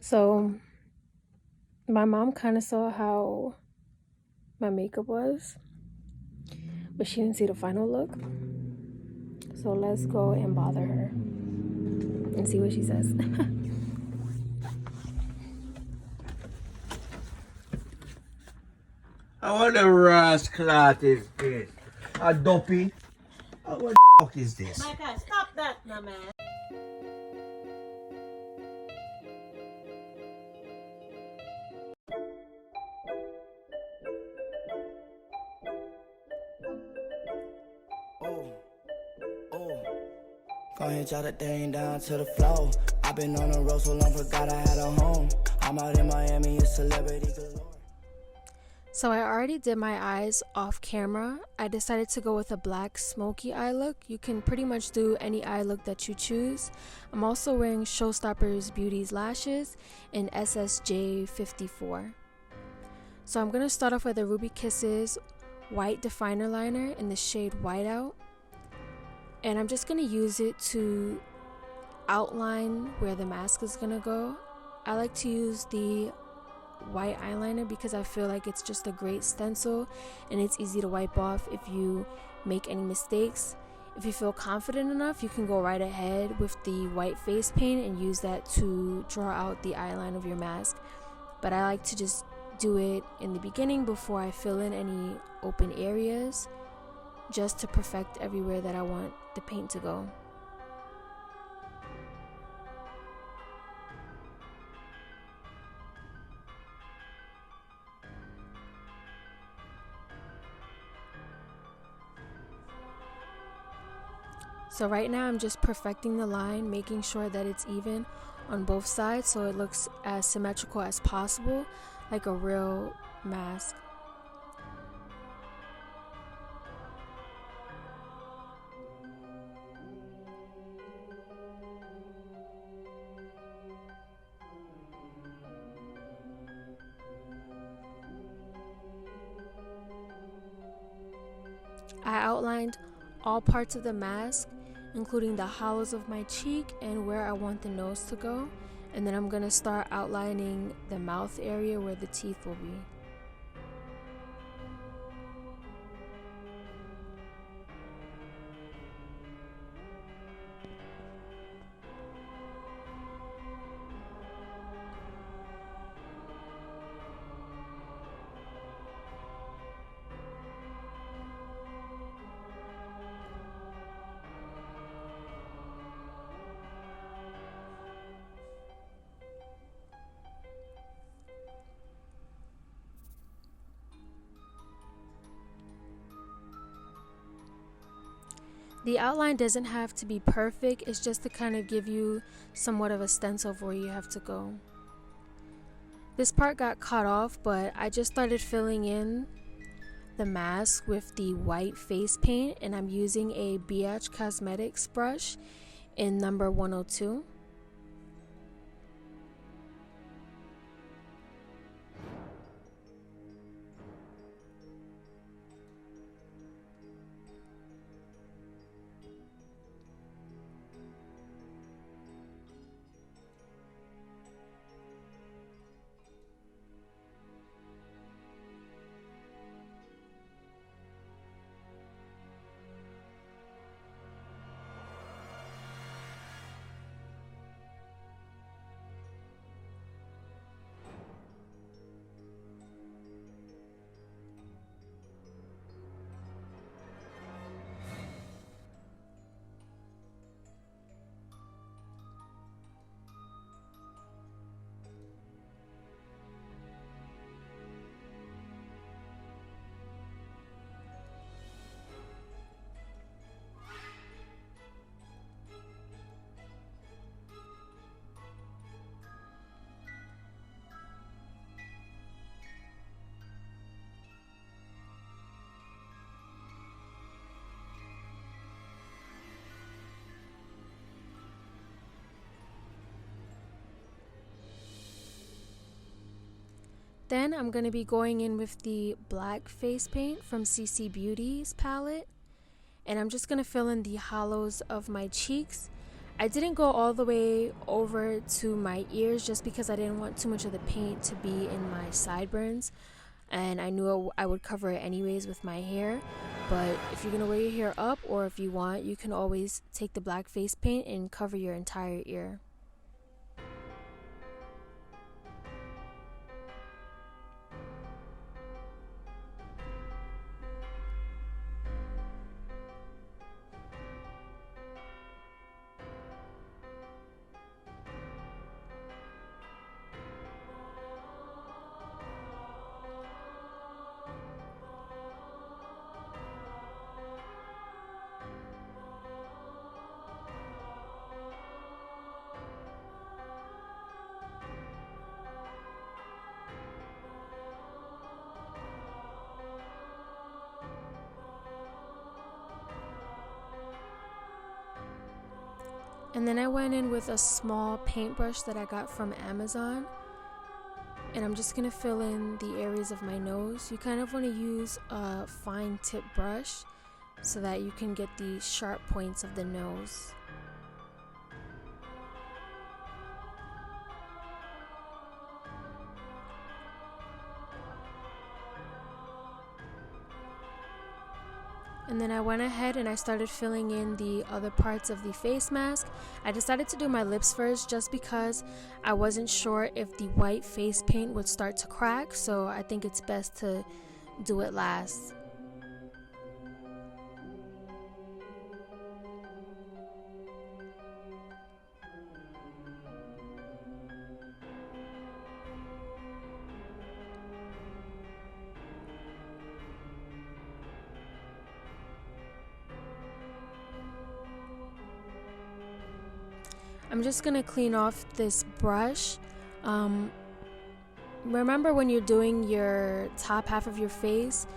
So my mom kind of saw how my makeup was, but she didn't see the final look. So let's go and bother her and see what she says. What a rascal is this? A dopey? What the fuck is this? Micah, stop that now, man. Go ahead, jot that thing down to the floor. I've been on the road so long, forgot I had a home. I'm out in Miami, a celebrity galore. So I already did my eyes off camera. I decided to go with a black smoky eye look. You can pretty much do any eye look that you choose. I'm also wearing Showstoppers Beauty's lashes in SSJ 54. So I'm going to start off with a Ruby Kisses white definer liner in the shade Whiteout. And I'm just going to use it to outline where the mask is going to go. I like to use the white eyeliner because I feel like it's just a great stencil and it's easy to wipe off if you make any mistakes. If you feel confident enough, you can go right ahead with the white face paint and use that to draw out the eyeline of your mask. But I like to just do it in the beginning before I fill in any open areas, just to perfect everywhere that I want the paint to go. So right now I'm just perfecting the line, making sure that it's even on both sides so it looks as symmetrical as possible, like a real mask. I outlined all parts of the mask, including the hollows of my cheek and where I want the nose to go. And then I'm going to start outlining the mouth area where the teeth will be. The outline doesn't have to be perfect, it's just to kind of give you somewhat of a stencil of where you have to go. This part got cut off, but I just started filling in the mask with the white face paint, and I'm using a Cosmetics brush in number 102. Then I'm going to be going in with the black face paint from CCBeauty's palette. And I'm just going to fill in the hollows of my cheeks. I didn't go all the way over to my ears just because I didn't want too much of the paint to be in my sideburns, and I knew I would cover it anyways with my hair. But if you're gonna wear your hair up, or if you want, you can always take the black face paint and cover your entire ear. And then I went in with a small paintbrush that I got from Amazon, and I'm just gonna fill in the areas of my nose. You kind of want to use a fine tip brush so that you can get the sharp points of the nose. And then I went ahead and I started filling in the other parts of the face mask. I decided to do my lips first just because I wasn't sure if the white face paint would start to crack, so I think it's best to do it last. I'm just gonna clean off this brush. Remember, when you're doing your top half of your face,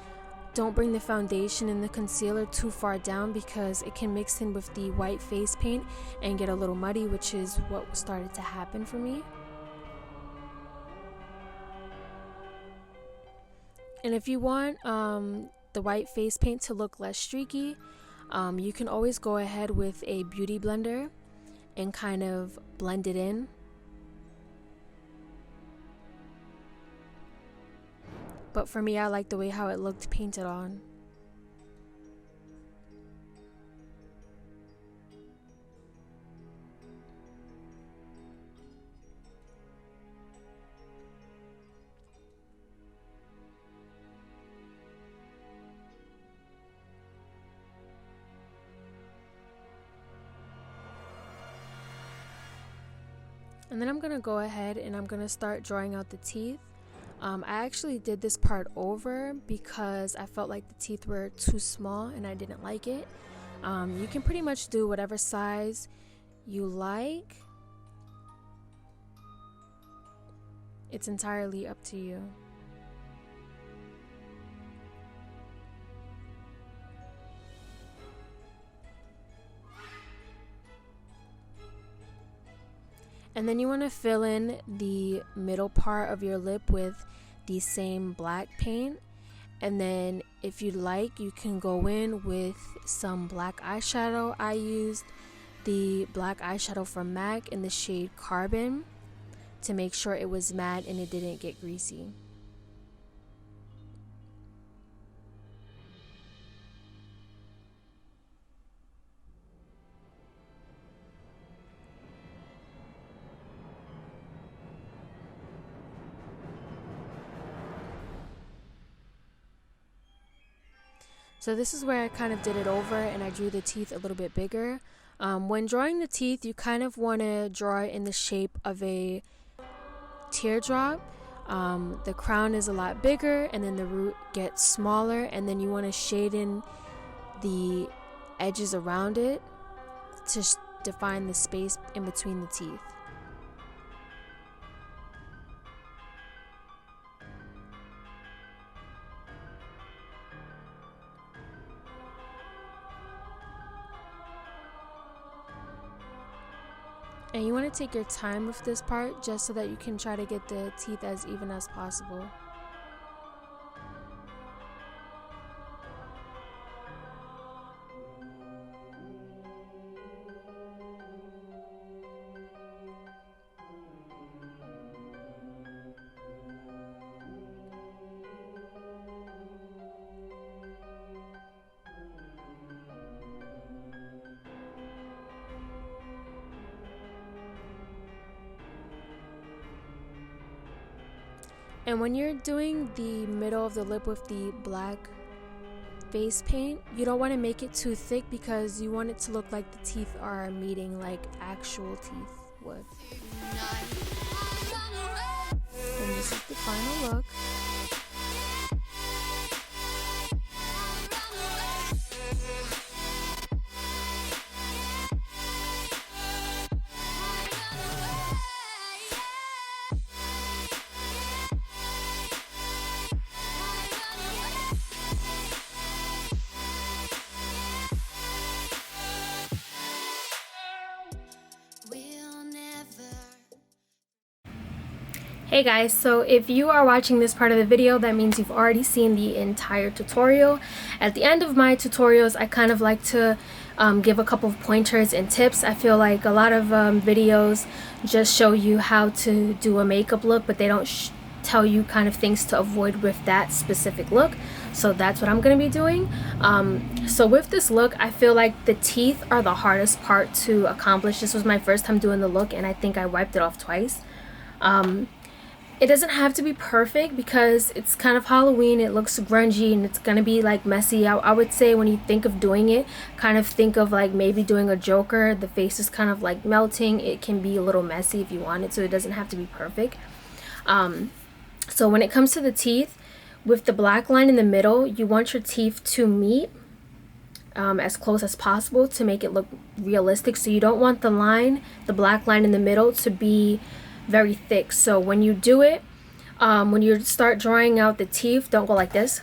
don't bring the foundation and the concealer too far down because it can mix in with the white face paint and get a little muddy, which is what started to happen for me. And if you want the white face paint to look less streaky, you can always go ahead with a beauty blender and kind of blend it in. But for me, I like the way how it looked painted on. And then I'm gonna go ahead and I'm gonna start drawing out the teeth. I actually did this part over because I felt like the teeth were too small and I didn't like it. You can pretty much do whatever size you like. It's entirely up to you. And then you want to fill in the middle part of your lip with the same black paint. And then if you like, you can go in with some black eyeshadow. I used the black eyeshadow from MAC in the shade Carbon to make sure it was matte and it didn't get greasy. So this is where I kind of did it over and I drew the teeth a little bit bigger. When drawing the teeth, you kind of want to draw it in the shape of a teardrop. The crown is a lot bigger and then the root gets smaller, and then you want to shade in the edges around it to define the space in between the teeth. And you want to take your time with this part just so that you can try to get the teeth as even as possible. And when you're doing the middle of the lip with the black face paint, you don't want to make it too thick because you want it to look like the teeth are meeting like actual teeth would. And this is the final look. Hey guys, so if you are watching this part of the video, that means you've already seen the entire tutorial. At the end of my tutorials, I kind of like to give a couple of pointers and tips. I feel like a lot of videos just show you how to do a makeup look, but they don't tell you kind of things to avoid with that specific look. So that's what I'm going to be doing. So with this look, I feel like the teeth are the hardest part to accomplish. This was my first time doing the look, and I think I wiped it off twice. It doesn't have to be perfect because it's kind of Halloween. It looks grungy and it's gonna be like messy. I would say when you think of doing it, kind of think of like maybe doing a Joker. The face is kind of like melting. It can be a little messy if you want it, so it doesn't have to be perfect. So when it comes to the teeth, with the black line in the middle, you want your teeth to meet as close as possible to make it look realistic. So you don't want the black line in the middle, to be very thick. So when you do it, when you start drawing out the teeth, don't go like this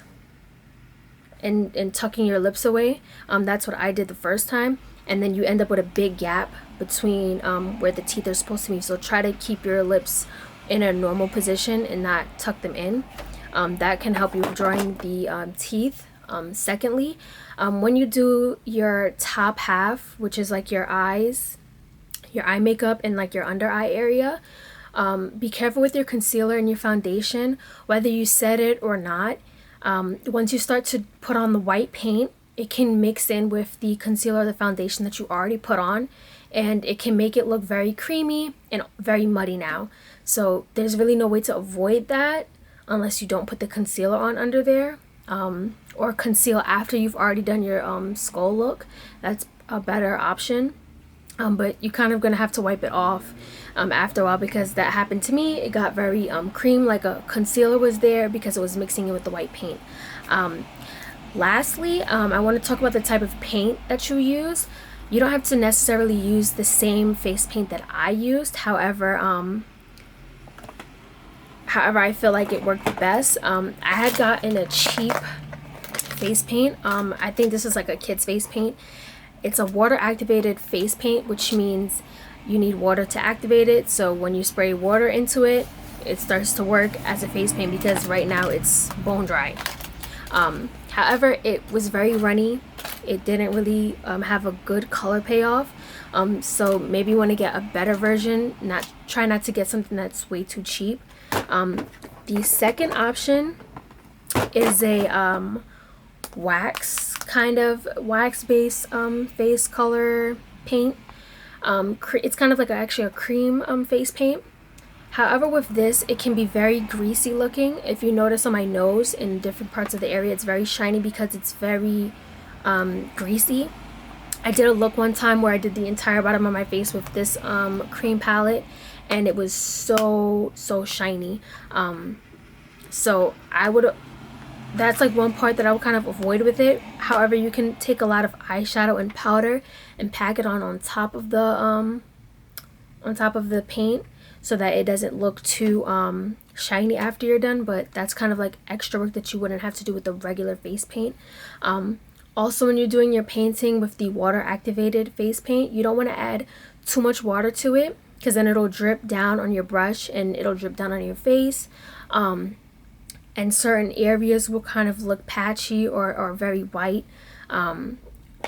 and tucking your lips away. That's what I did the first time, and then you end up with a big gap between where the teeth are supposed to be. So try to keep your lips in a normal position and not tuck them in. That can help you with drawing the teeth. Secondly, when you do your top half, which is like your eyes, your eye makeup, and like your under eye area, be careful with your concealer and your foundation, whether you set it or not. Once you start to put on the white paint, it can mix in with the concealer or the foundation that you already put on, and it can make it look very creamy and very muddy now. So there's really no way to avoid that unless you don't put the concealer on under there, or conceal after you've already done your skull look. That's a better option. But you're kind of gonna have to wipe it off after a while, because that happened to me. It got very cream, like a concealer was there, because it was mixing it with the white paint. Lastly, I want to talk about the type of paint that you use. You don't have to necessarily use the same face paint that I used. However, I feel like it worked the best. I had gotten a cheap face paint. I think this is like a kid's face paint. It's a water activated face paint, which means you need water to activate it. So when you spray water into it, it starts to work as a face paint, because right now it's bone dry. However, it was very runny. It didn't really have a good color payoff. So maybe you want to get a better version. Try not to get something that's way too cheap. The second option is a wax based face color paint. It's kind of like actually a cream face paint. However, with this, it can be very greasy looking. If you notice on my nose, in different parts of the area, it's very shiny because it's very greasy. I did a look one time where I did the entire bottom of my face with this cream palette, and it was so shiny. So that's like one part that I would kind of avoid with it. However, you can take a lot of eyeshadow and powder and pack it on top of the paint, so that it doesn't look too shiny after you're done. But that's kind of like extra work that you wouldn't have to do with the regular face paint. Also, when you're doing your painting with the water activated face paint, you don't want to add too much water to it, because then it'll drip down on your brush and it'll drip down on your face. And certain areas will kind of look patchy or very white.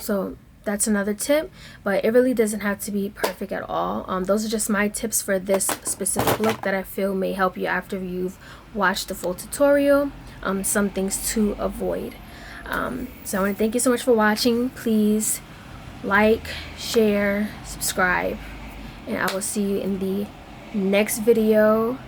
So that's another tip, but it really doesn't have to be perfect at all. Those are just my tips for this specific look that I feel may help you after you've watched the full tutorial. Some things to avoid. So I want to thank you so much for watching. Please like, share, subscribe, and I will see you in the next video.